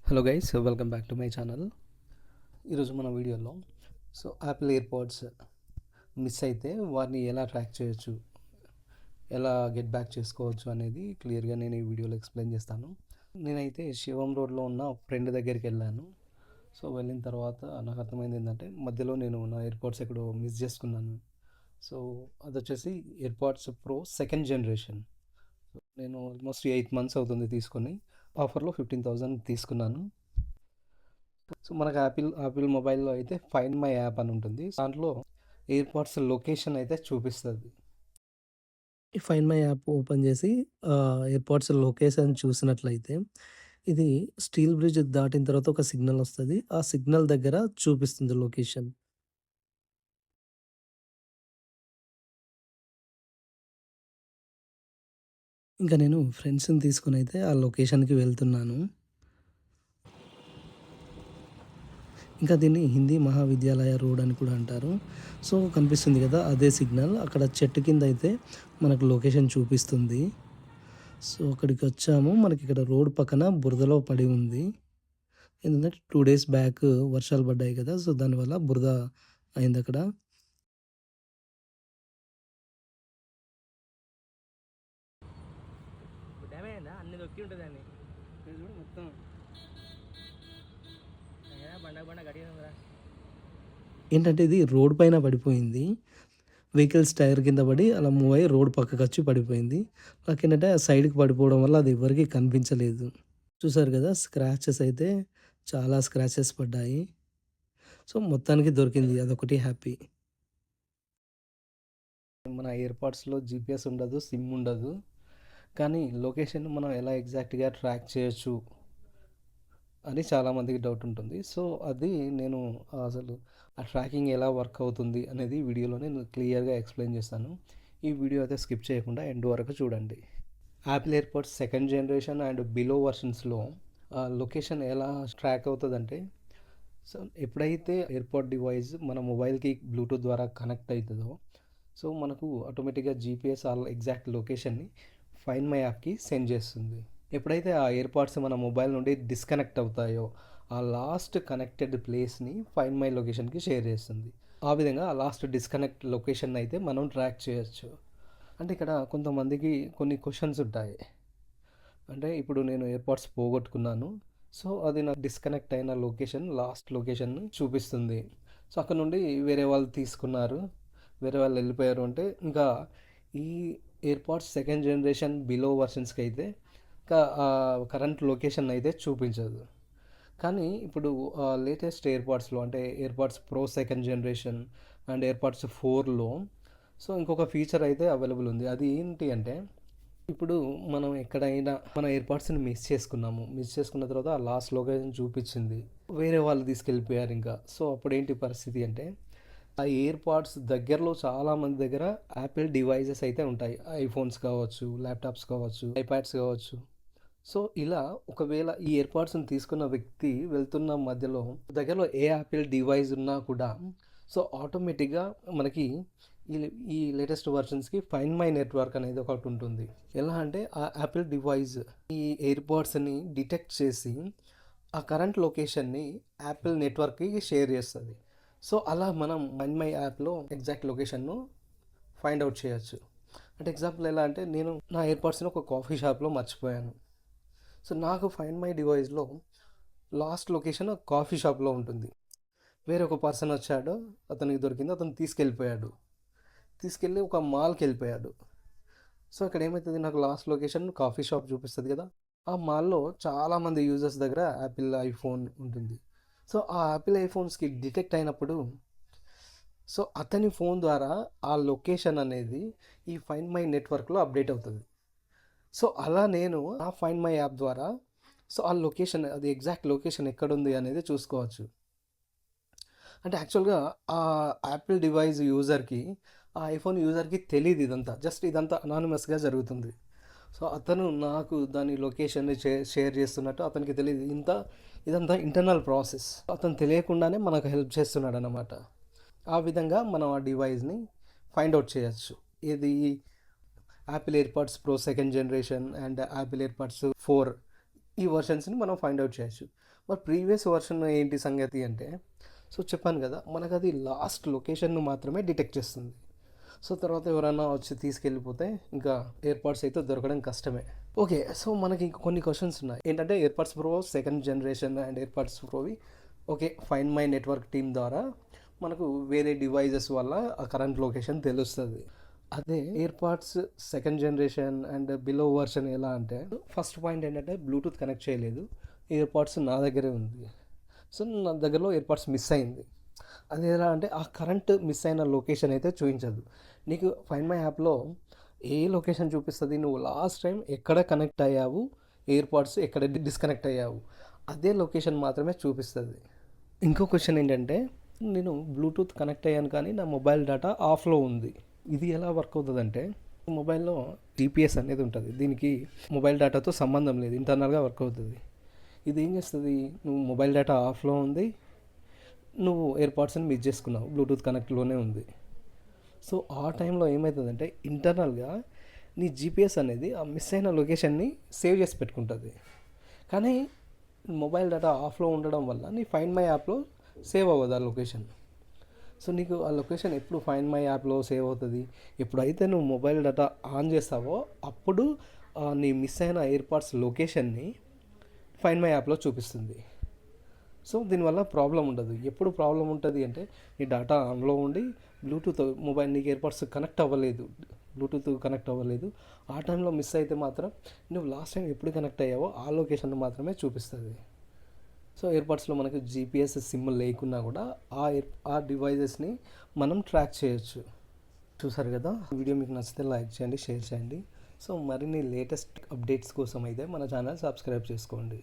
Hello guys, welcome back to my channel. ఈరోజు మన వీడియోలో యాపిల్ ఎయిర్పాడ్స్ మిస్ అయితే వారిని ఎలా ట్రాక్ చేయొచ్చు, ఎలా గెట్ బ్యాక్ చేసుకోవచ్చు అనేది క్లియర్గా నేను ఈ వీడియోలో ఎక్స్ప్లెయిన్ చేస్తాను. నేనైతే శివం రోడ్లో ఉన్న ఫ్రెండ్ దగ్గరికి వెళ్ళాను. వెళ్ళిన తర్వాత నాకు అర్థమైంది ఏంటంటే మధ్యలో నేను నా ఎయిర్పాడ్స్ ఎక్కడో మిస్ చేసుకున్నాను. అది వచ్చేసి ఎయిర్పాడ్స్ ప్రో సెకండ్ జనరేషన్. నేను ఆల్మోస్ట్ 8 months అవుతుంది తీసుకొని. ఆఫర్లో 15,000 తీసుకున్నాను. మనకు యాపిల్ మొబైల్లో అయితే ఫైండ్ మై యాప్ అని ఉంటుంది. దాంట్లో ఎయిర్పాడ్స్ లొకేషన్ అయితే చూపిస్తుంది. ఈ ఫైండ్ మై యాప్ ఓపెన్ చేసి ఎయిర్పాడ్స్ లొకేషన్ చూసినట్లయితే ఇది స్టీల్ బ్రిడ్జ్ దాటిన తర్వాత ఒక సిగ్నల్ వస్తది. ఆ సిగ్నల్ దగ్గర చూపిస్తుంది లొకేషన్. ఇంకా నేను ఫ్రెండ్స్‌ని తీసుకొనైతే ఆ లొకేషన్‌కి వెళ్తున్నాను. ఇంకా దీన్ని హిందీ మహావిద్యాలయ రోడ్ అని కూడా అంటారు. కనిపిస్తుంది కదా! అదే సిగ్నల్. అక్కడ చెట్టు కింద అయితే మనకు లొకేషన్ చూపిస్తుంది. అక్కడికొచ్చాము. మనకిక్కడ రోడ్ పక్కన బురదలో పడి ఉంది. ఏంటంటే 2 days బ్యాక్ వర్షాలు పడ్డాయి కదా! దానివల్ల బురద అయిందక్కడ. గుడ్డమేందా అన్ని దొక్కి ఉంటుందండి చూడు మొత్తం బండ గడిగా ఉందిరా. ఏంటంటే ఇది రోడ్ పైన పడిపోయింది. వెహికల్స్ టైర్ కింద పడి అలా మూవ్ అయ్యి రోడ్ పక్కకొచ్చి పడిపోయింది. నాకేంటంటే ఆ సైడ్‌కి పడిపోవడం వల్ల అది ఎవరికీ కనిపించలేదు. చూసారు కదా! స్క్రాచెస్ అయితే చాలా స్క్రాచెస్ పడ్డాయి. మొత్తానికి దొరికింది. అదొకటి హ్యాపీ. మన ఎయిర్పాడ్స్లో జీపీఎస్ ఉండదు, సిమ్ ఉండదు. కానీ లొకేషన్ మనం ఎలా ఎగ్జాక్ట్గా ట్రాక్ చేయొచ్చు అని చాలామందికి డౌట్ ఉంటుంది. అది నేను అసలు ఆ ట్రాకింగ్ ఎలా వర్క్ అవుతుంది అనేది వీడియోలో నేను క్లియర్గా ఎక్స్ప్లెయిన్ చేస్తాను. ఈ వీడియో అయితే స్కిప్ చేయకుండా ఎండ్ వరకు చూడండి. Apple AirPods second generation and below వర్షన్స్లో లొకేషన్ ఎలా ట్రాక్ అవుతుందంటే, ఎప్పుడైతే ఎయిర్పాడ్ డివైస్ మన మొబైల్కి బ్లూటూత్ ద్వారా కనెక్ట్ అవుతుందో మనకు ఆటోమేటిక్గా జీపీఎస్ ఆ ఎగ్జాక్ట్ లొకేషన్ని ఫైండ్ మై యాప్కి సెండ్ చేస్తుంది. ఎప్పుడైతే ఆ ఎయిర్పాడ్స్ మన మొబైల్ నుండి డిస్కనెక్ట్ అవుతాయో ఆ లాస్ట్ కనెక్టెడ్ ప్లేస్ని ఫైండ్ మై లొకేషన్కి షేర్ చేస్తుంది. ఆ విధంగా ఆ లాస్ట్ డిస్కనెక్ట్ లొకేషన్ అయితే మనం ట్రాక్ చేయొచ్చు. అంటే ఇక్కడ కొంతమందికి కొన్ని క్వశ్చన్స్ ఉంటాయి. అంటే ఇప్పుడు నేను ఎయిర్పాడ్స్ పోగొట్టుకున్నాను. అది నాకు డిస్కనెక్ట్ అయిన లొకేషన్ లాస్ట్ లొకేషన్ చూపిస్తుంది. అక్కడ నుండి వేరే వాళ్ళు తీసుకున్నారు, వేరే వాళ్ళు వెళ్ళిపోయారు అంటే ఇంకా ఈ ఎయిర్పాడ్స్ సెకండ్ జనరేషన్ బిలో వర్షన్స్కి అయితే ఇంకా కరెంట్ లొకేషన్ అయితే చూపించదు. కానీ ఇప్పుడు లేటెస్ట్ ఎయిర్పాడ్స్లో అంటే AirPods pro second generation and AirPods 4లో ఇంకొక ఫీచర్ అయితే అవైలబుల్ ఉంది. అది ఏంటి అంటే, ఇప్పుడు మనం ఎక్కడైనా మన ఎయిర్పాడ్స్ని మిస్ చేసుకున్న తర్వాత ఆ లాస్ట్ లొకేషన్ చూపించింది, వేరే వాళ్ళు తీసుకెళ్ళిపోయారు ఇంకా. అప్పుడు ఏంటి పరిస్థితి అంటే, ఆ ఎయిర్పాడ్స్ దగ్గరలో చాలామంది దగ్గర యాపిల్ డివైజెస్ అయితే ఉంటాయి. ఐఫోన్స్ కావచ్చు, ల్యాప్టాప్స్ కావచ్చు, ఐప్యాడ్స్ కావచ్చు. ఇలా ఒకవేళ ఈ ఎయిర్పాడ్స్ని తీసుకున్న వ్యక్తి వెళ్తున్న మధ్యలో దగ్గరలో ఏ యాపిల్ డివైస్ ఉన్నా కూడా ఆటోమేటిక్గా మనకి ఈ లేటెస్ట్ వర్షన్స్కి ఫైండ్ మై నెట్వర్క్ అనేది ఒకటి ఉంటుంది. ఎలా అంటే ఆ యాపిల్ డివైస్ ఈ ఎయిర్పాడ్స్ని డిటెక్ట్ చేసి ఆ కరెంట్ లొకేషన్ని యాపిల్ నెట్వర్క్కి షేర్ చేస్తుంది. అలా మనం ఫైండ్ మై యాప్లో ఎగ్జాక్ట్ లొకేషన్ను ఫైండ్ అవుట్ చేయొచ్చు. అంటే ఎగ్జాంపుల్ ఎలా అంటే, నేను నా ఎయిర్పాడ్స్ని ఒక కాఫీ షాప్లో మర్చిపోయాను. నాకు ఫైండ్ మై డివైస్లో లాస్ట్ లొకేషన్ కాఫీ షాప్లో ఉంటుంది. వేరే ఒక పర్సన్ వచ్చాడు, అతనికి దొరికింది, అతను తీసుకెళ్ళి ఒక మాల్కి వెళ్ళిపోయాడు. ఇక్కడ ఏమవుతుంది, నాకు లాస్ట్ లొకేషన్ కాఫీ షాప్ చూపిస్తుంది కదా. ఆ మాల్లో చాలామంది యూజర్స్ దగ్గర యాపిల్ ఐఫోన్ ఉంటుంది. ఆ యాపిల్ ఐఫోన్స్కి డిటెక్ట్ అయినప్పుడు అతని ఫోన్ ద్వారా ఆ లొకేషన్ అనేది ఈ ఫైండ్ మై నెట్వర్క్లో అప్డేట్ అవుతుంది. అలా నేను ఆ ఫైండ్ మై యాప్ ద్వారా ఆ లొకేషన్, అది ఎగ్జాక్ట్ లొకేషన్ ఎక్కడుంది అనేది చూసుకోవచ్చు. అంటే యాక్చువల్గా ఆ యాపిల్ డివైస్ యూజర్కి, ఆ ఐఫోన్ యూజర్కి తెలియదు ఇదంతా. జస్ట్ ఇదంతా అనానిమస్గా జరుగుతుంది. అతను నాకు దాని లొకేషన్ని షేర్ చేస్తున్నట్టు అతనికి తెలియదు. ఇదంతా ఇంటర్నల్ ప్రాసెస్. అతను తెలియకుండానే మనకు హెల్ప్ చేస్తున్నాడు అన్నమాట. ఆ విధంగా మనం ఆ డివైస్ని ఫైండ్ అవుట్ చేయొచ్చు. ఇది Apple AirPods pro second generation and Apple AirPods 4 ఈ వర్షన్స్ని మనం ఫైండ్ అవుట్ చేయొచ్చు. మరి ప్రీవియస్ వర్షన్ ఏంటి సంగతి అంటే, సో చెప్పాను కదా, మనకు అది లాస్ట్ లొకేషన్ను మాత్రమే డిటెక్ట్ చేస్తుంది. సో తర్వాత ఎవరైనా వచ్చి తీసుకెళ్ళిపోతే ఇంకా ఎయిర్పాడ్స్ అయితే దొరకడం కష్టమే. ఓకే, సో మనకి ఇంక కొన్ని క్వశ్చన్స్ ఉన్నాయి. ఏంటంటే AirPods pro second generation and AirPods ప్రోవి okay find my network team ద్వారా మనకు వేరే డివైజెస్ వల్ల ఆ కరెంట్ లొకేషన్ తెలుస్తుంది. అదే AirPods second generation and below version ఎలా అంటే, ఫస్ట్ పాయింట్ ఏంటంటే బ్లూటూత్ కనెక్ట్ చేయలేదు, ఎయిర్పాడ్స్ నా దగ్గరే ఉంది. సో నా దగ్గరలో ఎయిర్పాడ్స్ మిస్ అయింది. అది ఎలా అంటే ఆ కరెంట్ మిస్ అయిన లొకేషన్ అయితే చూపించదు నీకు. ఫైండ్ మై యాప్లో ఏ లొకేషన్ చూపిస్తుంది, నువ్వు లాస్ట్ టైం ఎక్కడ కనెక్ట్ అయ్యావు, ఎయిర్పాడ్స్ ఎక్కడ డిస్కనెక్ట్ అయ్యావు, అదే లొకేషన్ మాత్రమే చూపిస్తుంది. ఇంకో క్వశ్చన్ ఏంటంటే, నేను బ్లూటూత్ కనెక్ట్ అయ్యాను కానీ నా మొబైల్ డేటా ఆఫ్లో ఉంది. ఇది ఎలా వర్క్ అవుతుందంటే, మొబైల్లో జీపీఎస్ అనేది ఉంటుంది, దీనికి మొబైల్ డేటాతో సంబంధం లేదు, ఇంటర్నల్గా వర్క్ అవుతుంది. ఇది ఏం చేస్తుంది, నువ్వు మొబైల్ డేటా ఆఫ్లో ఉంది, నువ్వు ఎయిర్పాడ్స్ని మిస్ చేసుకున్నావు, బ్లూటూత్ కనెక్ట్లోనే ఉంది. సో ఆ టైంలో ఏమవుతుందంటే ఇంటర్నల్గా నీ జీపీఎస్ అనేది ఆ మిస్ అయిన లొకేషన్ని సేవ్ చేసి పెట్టుకుంటుంది. కానీ మొబైల్ డేటా ఆఫ్లో ఉండడం వల్ల నీ ఫైండ్ మై యాప్లో సేవ్ అవ్వదు ఆ లొకేషన్. సో నీకు ఆ లొకేషన్ ఎప్పుడు ఫైండ్ మై యాప్లో సేవ్ అవుతుంది, ఎప్పుడైతే నువ్వు మొబైల్ డేటా ఆన్ చేస్తావో అప్పుడు నీ మిస్ అయిన ఎయిర్పాడ్స్ లొకేషన్ని ఫైండ్ మై యాప్లో చూపిస్తుంది. సో దీనివల్ల ప్రాబ్లం ఉండదు. ఎప్పుడు ప్రాబ్లం ఉంటుంది అంటే, నీ డేటా ఆన్లో ఉండి బ్లూటూత్ మొబైల్ నీకు ఎయిర్పాడ్స్ కనెక్ట్ అవ్వలేదు, బ్లూటూత్ కనెక్ట్ అవ్వలేదు, ఆ టైంలో మిస్ అయితే మాత్రం నువ్వు లాస్ట్ టైం ఎప్పుడు కనెక్ట్ అయ్యావో ఆ లొకేషన్ మాత్రమే చూపిస్తుంది. సో ఎయిర్పాడ్స్లో మనకి జీపీఎస్ సిమ్ లేకున్నా కూడా ఆ డివైజెస్ని మనం ట్రాక్ చేయొచ్చు. చూసారు కదా, వీడియో మీకు నచ్చితే లైక్ చేయండి, షేర్ చేయండి. సో మరిన్ని లేటెస్ట్ అప్డేట్స్ కోసం అయితే మన ఛానల్ సబ్స్క్రైబ్ చేసుకోండి.